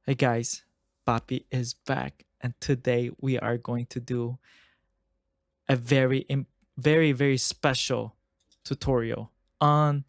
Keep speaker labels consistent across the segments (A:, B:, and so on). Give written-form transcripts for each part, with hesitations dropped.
A: Hey guys, Papi is back, and today we are going to do a very special tutorial on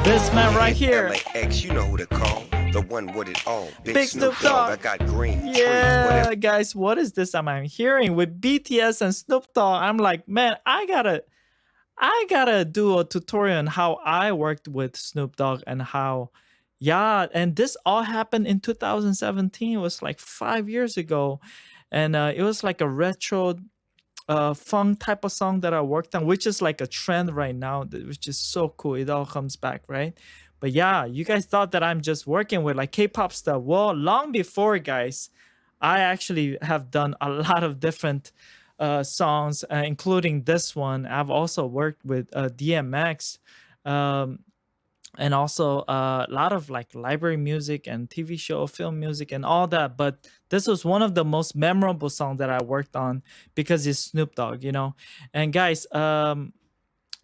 A: this man
B: You
A: right
B: hit
A: here,
B: LAX, you know who to call. The one with it all. Big
A: Big
B: Snoop
A: Snoop
B: Dogg. I
A: Dogg.
B: got green trees,
A: Yeah,
B: whatever.
A: guys, what is this I'm hearing with BTS and Snoop Dogg? I'm like, man, I gotta do a tutorial on how I worked with Snoop Dogg and how, yeah, and this all happened in 2017. It was like 5 years ago, and it was like a retro, funk type of song that I worked on, which is like a trend right now, which is so cool. It all comes back, right? But yeah, you guys thought that I'm just working with like K-pop stuff. Well, long before, guys, I actually have done a lot of different songs, including this one. I've also worked with DMX, um, and also a lot of like library music and TV show, film music, and all that. But this was one of the most memorable songs that I worked on because it's Snoop Dogg, you know. And guys,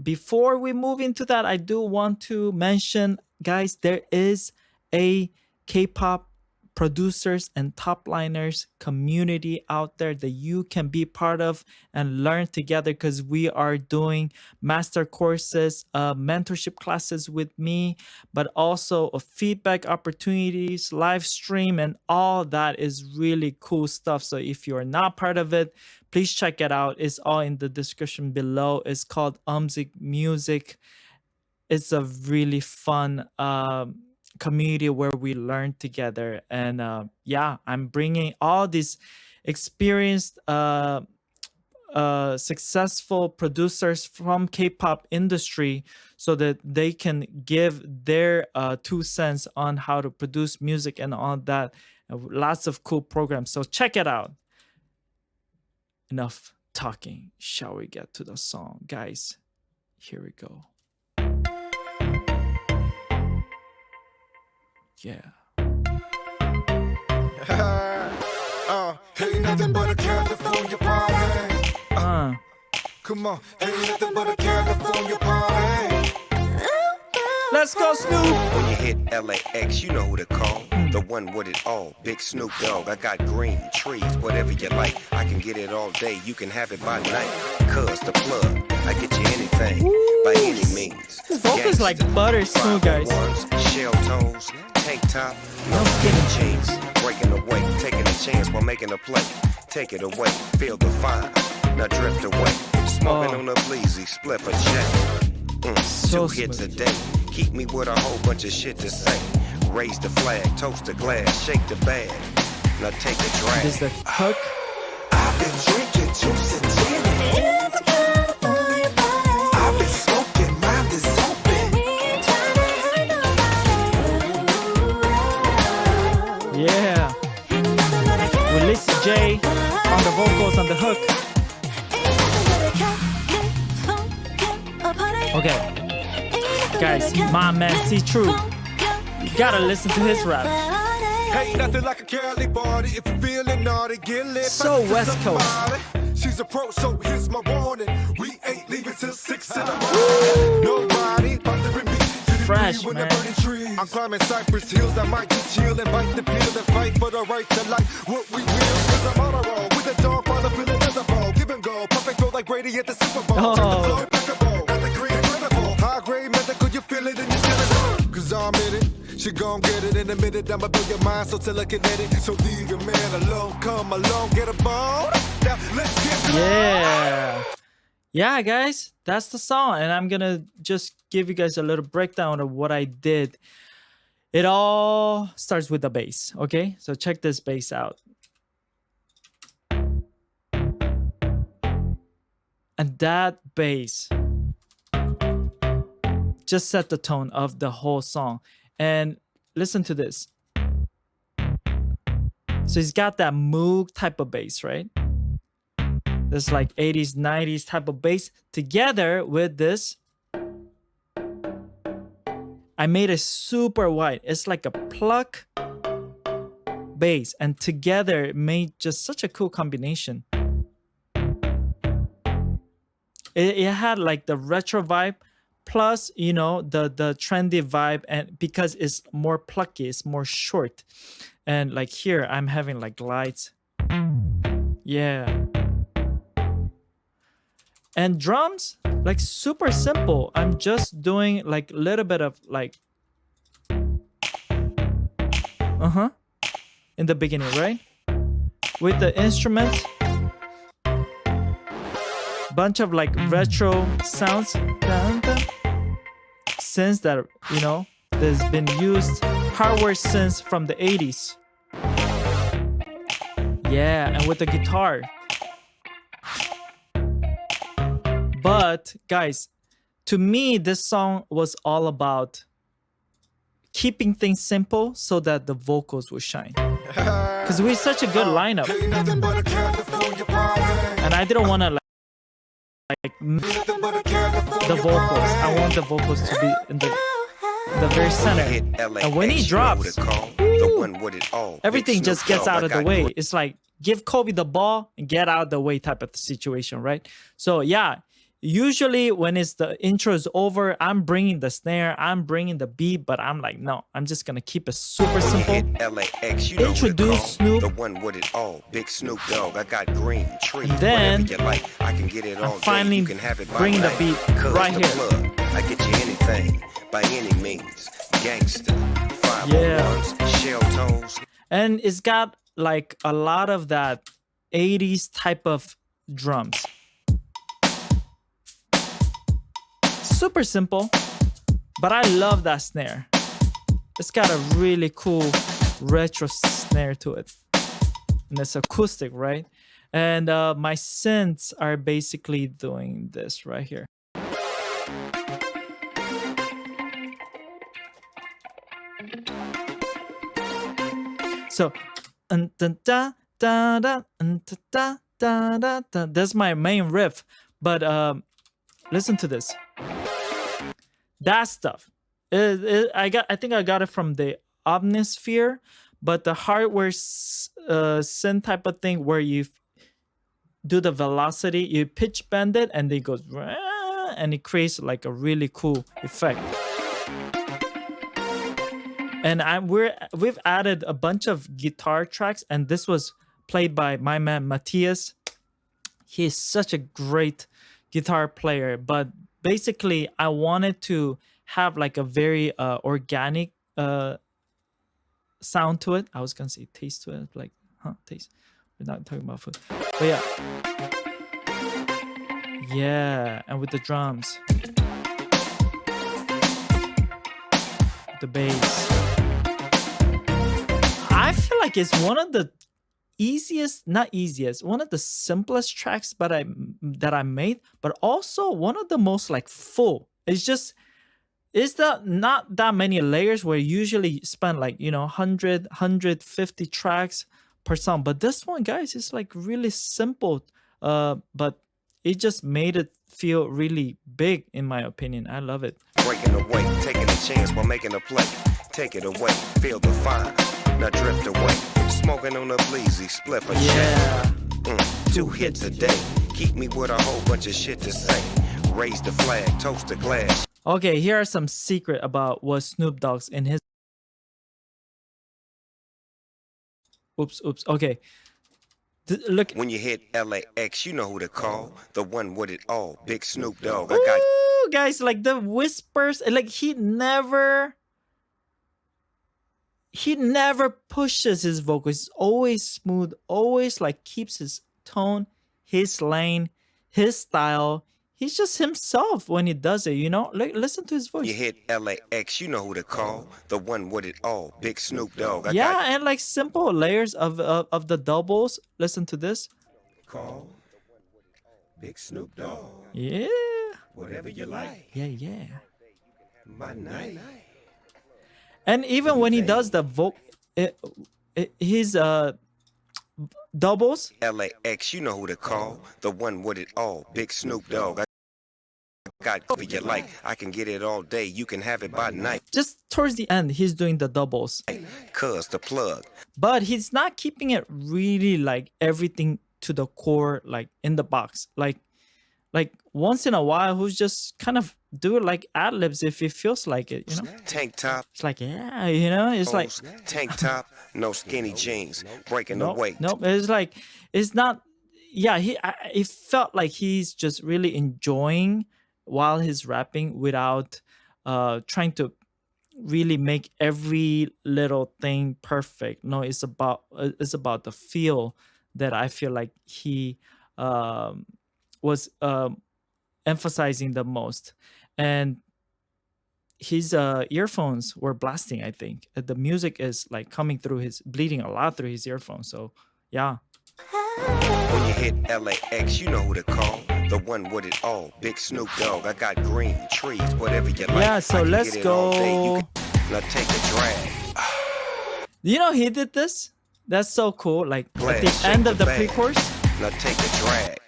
A: before we move into that, I do want to mention, guys, there is a K-pop producers and top liners community out there that you can be part of and learn together, because we are doing master courses, mentorship classes with me, but also feedback opportunities, live stream, and all that is really cool stuff. So if you are not part of it, please check it out. It's all in the description below. It's called Umzik Music. It's a really fun community where we learn together. And yeah, I'm bringing all these experienced, successful producers from K-pop industry so that they can give their 2 cents on how to produce music and all that. Lots of cool programs. So check it out. Enough talking. Shall we get to the song? Guys, here we go. Yeah.
C: Ain't nothing but a California party. Come on, ain't nothing but a California party.
A: Let's go, Snoop.
B: When you hit LAX, you know who to call. The one with it all. Big Snoop Dogg. I got green trees, whatever you like. I can get it all day. You can have it by night. Cuz the plug. I get you anything by any means.
A: Focus like butter, Snoop, guys.
B: Shell toes, tank top, no skinny jeans. Breaking away, taking a chance while making a play. Take it away, feel the fire. Now drift away. Smoking on a bleezy, split a check.
A: So
B: 2 hits a
A: smooth.
B: day. Keep me with a whole bunch of shit to say. Raise the flag, toast the glass, shake the bag. Now take a drag.
A: This is the hook.
C: I've been drinking juice and gin. It's a California party. I've been smoking, mind is open.
A: Yeah. With Lissy J on the vocals on the hook. Okay. Guys, my man C-True. You gotta listen to his rap.
C: Ain't nothing like a Cali party. If you're feeling naughty, get lit.
A: So
C: pass it to
A: West Coast.
C: somebody. She's a pro, so here's my warning. We ain't leaving till 6 in the morning. Nobody bothering me. To the
A: Fresh,
C: degree when
A: man.
C: the burning trees. I'm climbing Cypress Hills. I might just chill and bite the pill and fight for the right to life. What we will, cause I'm on a roll. With a dog, father, feeling as a ball. Give and go. Perfect flow like Brady at the Super Bowl.
A: Oh.
C: Turn the flow impeccable. Got the green incredible. High grade medical, you feel it in your skeleton. Cause I'm in it. She gon' get it in a minute. I'ma build your mind so telekinetic. So leave your man alone. Come along, get a bone. Now let's get
A: Yeah. Yeah, guys, that's the song. And I'm gonna just give you guys a little breakdown of what I did. It all starts with the bass, okay? So check this bass out. And that bass just set the tone of the whole song. And listen to this. So he's got that Moog type of bass, right? This like 80s, 90s type of bass together with this. I made it super wide. It's like a pluck bass, and together it made just such a cool combination. It had like the retro vibe, plus you know the trendy vibe, and because it's more plucky, it's more short, and like here I'm having like lights. Yeah. And drums, like super simple. I'm just doing like a little bit of like in the beginning, right? With the instruments, bunch of like retro sounds, synths that you know there's been used, hardware synths from the 80s. Yeah, and with the guitar. But guys, to me, this song was all about keeping things simple so that the vocals would shine. Because we're such a good lineup, and I didn't want to like the vocals. I want the vocals to be in the very center. And when he drops, everything just gets out of the way. It's like give Kobe the ball and get out of the way type of situation, right? So yeah. Usually when it's the intro is over, I'm bringing the snare, I'm bringing the beat, but I'm like, no, I'm just gonna keep it super simple. Introduce Snoop,
B: the one with it all, Big Snoop Dogg. I got green trees,
A: and then
B: whatever you like. I can get it all
A: I'm finally
B: day. You can have it by
A: bringing the
B: night.
A: beat
B: Cuz
A: right
B: the
A: here.
B: Plug, I get you anything by any means. Gangster, 501s, shell tones.
A: And it's got like a lot of that 80s type of drums. Super simple, but I love that snare. It's got a really cool retro snare to it, and it's acoustic, right? And my synths are basically doing this right here. So, that's my main riff, but listen to this. That stuff, I think I got it from the Omnisphere, but the hardware synth type of thing where you do the velocity, you pitch bend it, and it goes and it creates like a really cool effect. And we've added a bunch of guitar tracks, and this was played by my man Matthias. He is such a great guitar player, but basically I wanted to have like a very organic sound to it. I was gonna say taste to it, like taste. We're not talking about food, but yeah, and with the drums, the bass. I feel like it's one of the one of the simplest tracks that I made, but also one of the most like full. It's not that many layers where you usually spend like 150 tracks per song, but this one, guys, is like really simple, but it just made it feel really big, in my opinion. I love it.
B: Breaking away, taking a chance while making a play. Take it away, feel the fire, now drift away. Smoking on a bleezy, spliff a shit. 2 hits a day, keep me with a whole bunch of shit to say. Raise the flag, toast the glass.
A: Okay, here are some secret about what Snoop Dogg's in his. Oops. Okay. Look.
B: When you hit LAX, you know who to call. The one with it all, Big Snoop Dogg. I got.
A: Ooh, guys, like the whispers, like he never pushes his vocals. It's always smooth, always like keeps his tone, his lane, his style. He's just himself when he does it, Like, listen to his voice.
B: You hit LAX, you know who to call. The one with it all, Big Snoop Dogg.
A: And like simple layers of the doubles. Listen to this.
B: Call Big Snoop Dogg.
A: Yeah.
B: Whatever you like.
A: Yeah.
B: My night.
A: And even when he does the his doubles.
B: LAX, you know who to call. The one with it all, Big Snoop Dogg. I got for you like I can get it all day. You can have it by night.
A: Just towards the end, he's doing the doubles.
B: Cuz the plug.
A: But he's not keeping it really like everything to the core, like in the box. Like like once in a while who's just kind of do it like ad libs if it feels like it, you know.
B: Tank top,
A: It's like, yeah, you know, it's like
B: tank top, no skinny jeans, breaking the
A: nope,
B: weight.
A: nope. It's like it's not. Yeah, it felt like he's just really enjoying while he's rapping without trying to really make every little thing perfect. No, it's about the feel that I feel like he was emphasizing the most. And his earphones were blasting, I think. The music is like coming through his bleeding a lot through his earphones. So yeah.
B: When you hit LAX, you know who to call. The one with it all, Big Snoop Dogg. I got green trees, whatever you like.
A: Yeah, so
B: I can
A: let's
B: get it all day. You
A: go.
B: can now take a drag.
A: You know he did this? That's so cool. Like at
B: Glad,
A: the
B: shake
A: end of
B: the
A: the
B: bag.
A: pre-chorus.
B: Now take a drag.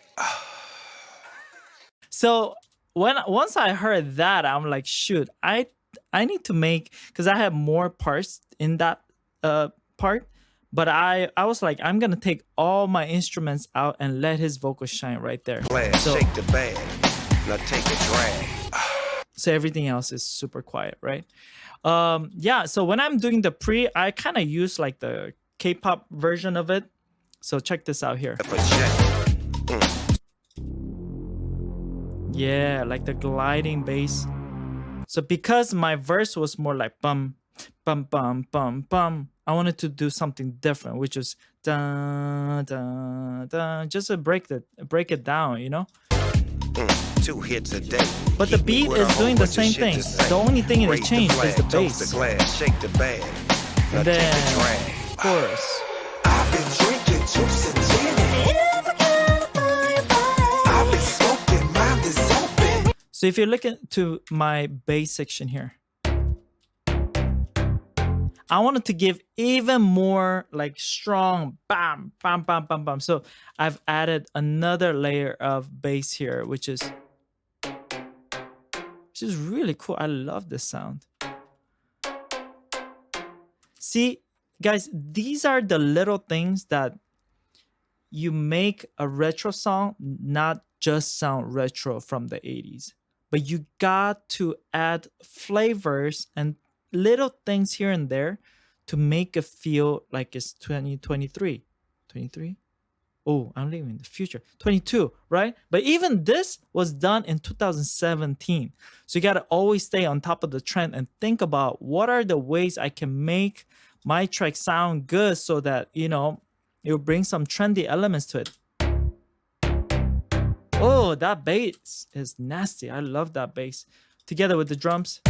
A: So once I heard that, I'm like, shoot, I need to make, because I have more parts in that part, but I was like, I'm gonna take all my instruments out and let his vocal shine right there.
B: Glad,
A: So
B: shake the bag. Now take a drag.
A: so everything else is super quiet, right? Yeah, so when I'm doing the pre, I kind of use like the K-pop version of it. So check this out here.
B: For check.
A: Yeah, like the gliding bass. So because my verse was more like bum, bum, bum, bum, bum, I wanted to do something different, which is da, da, da, just to break it down, you know?
B: 2 hits a day.
A: But the
B: Keep me
A: beat
B: with a
A: is
B: whole
A: doing the
B: bunch of
A: same
B: shit
A: thing.
B: to say.
A: The only thing that
B: Raise
A: changed is the
B: flag, toast
A: bass.
B: the glass, shake the bag. Now
A: And
B: take a
A: then
B: drag.
A: chorus.
C: I've been drinking juice and gin. I've been smoking, mind is open.
A: So if you look into my bass section here, I wanted to give even more like strong bam, bam, bam, bam, bam. So I've added another layer of bass here, which is really cool. I love this sound. See, guys, these are the little things that you make a retro song not just sound retro from the 80s, but you got to add flavors and little things here and there to make it feel like it's 2023. 23? Oh, I'm living in the future. 22, right? But even this was done in 2017. So you got to always stay on top of the trend and think about what are the ways I can make my track sound good so that, you know, it will bring some trendy elements to it. Oh, that bass is nasty. I love that bass. Together with the drums.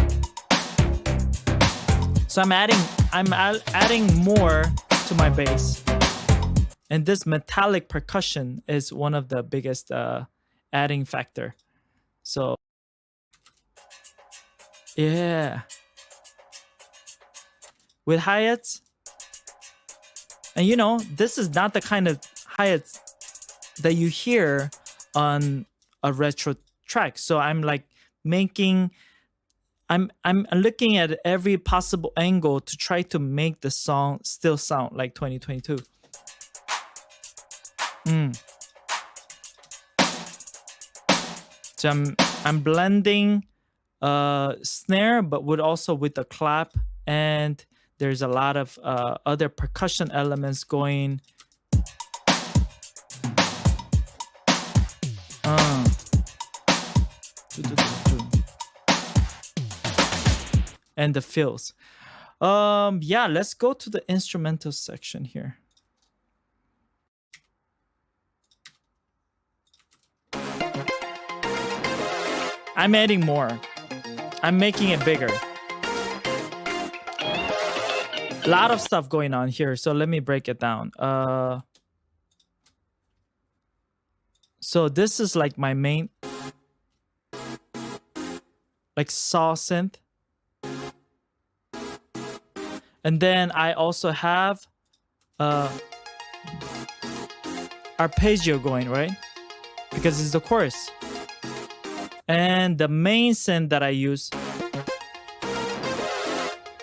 A: So I'm adding more to my bass. And this metallic percussion is one of the biggest adding factor. So yeah. With hi-hats. And you know, this is not the kind of hi-hats that you hear on a retro track. So I'm like I'm looking at every possible angle to try to make the song still sound like 2022. So I'm blending snare, but with the clap, and there's a lot of other percussion elements going. And the fills. Yeah, let's go to the instrumental section here. I'm adding more. I'm making it bigger. A lot of stuff going on here, so let me break it down. So this is like my main, like saw synth. And then I also have arpeggio going, right? Because it's the chorus. And the main synth that I use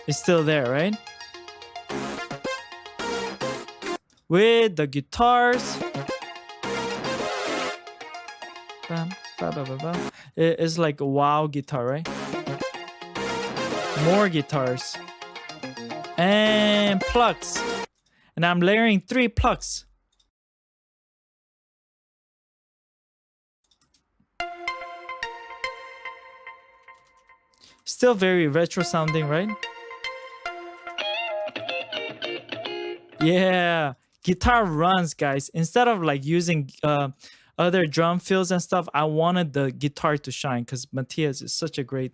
A: is still there, right? With the guitars. Bam, Ba, ba, ba, ba. It's like a wow guitar, right? More guitars. And plucks. And I'm layering 3 plucks. Still very retro sounding, right? Yeah, guitar runs, guys. Instead of like using other drum fills and stuff, I wanted the guitar to shine because Matthias is such a great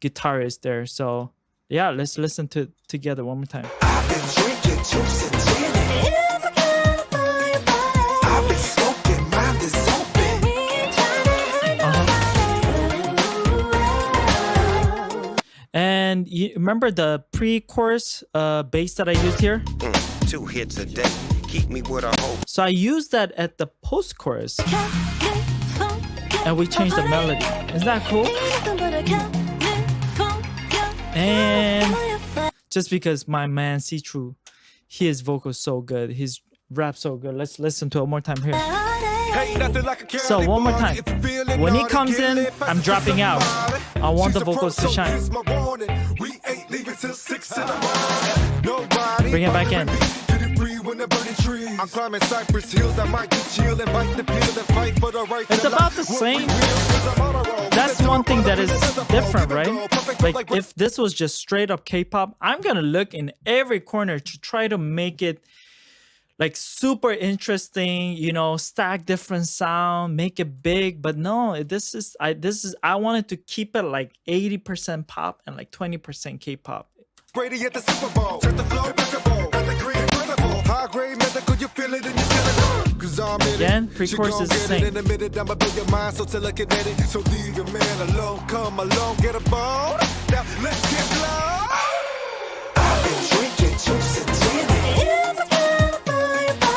A: guitarist there. So yeah, let's listen to it together one more time.
C: I've been drinking juice and gin. I've been smoking, mind is open.
A: And you remember the pre-chorus bass that I used here?
B: 2 hits a day. Keep me with a hope.
A: So I used that at the post-chorus, and we changed the melody. Isn't that cool? And just because my man C-True, his vocal so good, his rap so good. Let's listen to it one more time here.
C: Ain't nothing like a
A: So
C: Cali
A: one more
C: boy.
A: time.
C: If you feeling
A: When he
C: naughty,
A: comes
C: get
A: in,
C: lit,
A: I'm dropping out. I want the
C: She's a pro,
A: vocals to
C: so
A: shine.
C: here's my warning. We ain't leaving till 6 in the morning. Nobody
A: Bring it back in.
C: Get it free when the burning trees. I'm climbing Cypress Hills. I might get chill and bite the pill and fight for the right.
A: It's
C: to
A: about
C: life.
A: the
C: What
A: same.
C: we will is I'm on a roll.
A: That's
C: With the
A: one thing that is
C: drum, the
A: different,
C: ball,
A: right?
C: give it go. Perfect
A: Like
C: like
A: if this was just straight up K-pop, I'm gonna look in every corner to try to make it like super interesting, you know, stack different sound, make it big. But no, I wanted to keep it like 80% pop and like 20% K-pop.
C: Brady at the Super Bowl. Set the flow impeccable. Got the green incredible. High grade medical, you feel it in your skeleton. 'Cause I'm in
A: Again,
C: it.
A: pre-chorus
C: She
A: is the
C: gon' get
A: same.
C: it in a minute. I'ma build your mind so telekinetic. So leave your man alone. Come along, get a bone. Now let's get low. I've been drinking juice and gin.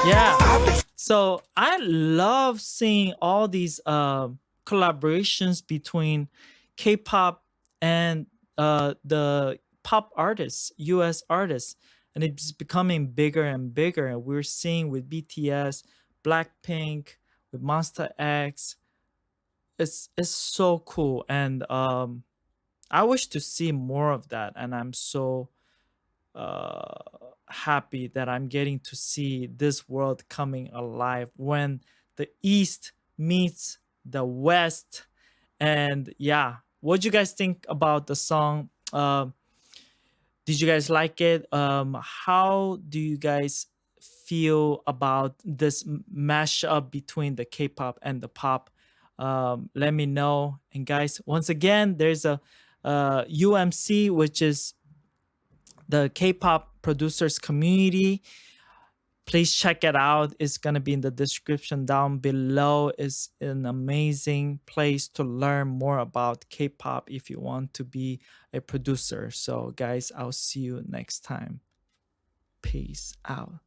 A: Yeah. So I love seeing all these collaborations between K-pop and the pop artists, US artists, and it's becoming bigger and bigger. And we're seeing with BTS, Blackpink, with Monster X. It's so cool, and I wish to see more of that. And I'm so happy that I'm getting to see this world coming alive when the East meets the West. And yeah, what do you guys think about the song? Did you guys like it? How do you guys feel about this mashup between the K-pop and the pop? Let me know. And guys, once again, there's a UMC, which is the K-pop producers community. Please check it out. It's gonna be in the description down below. It's an amazing place to learn more about K-pop if you want to be a producer. So guys, I'll see you next time. Peace out.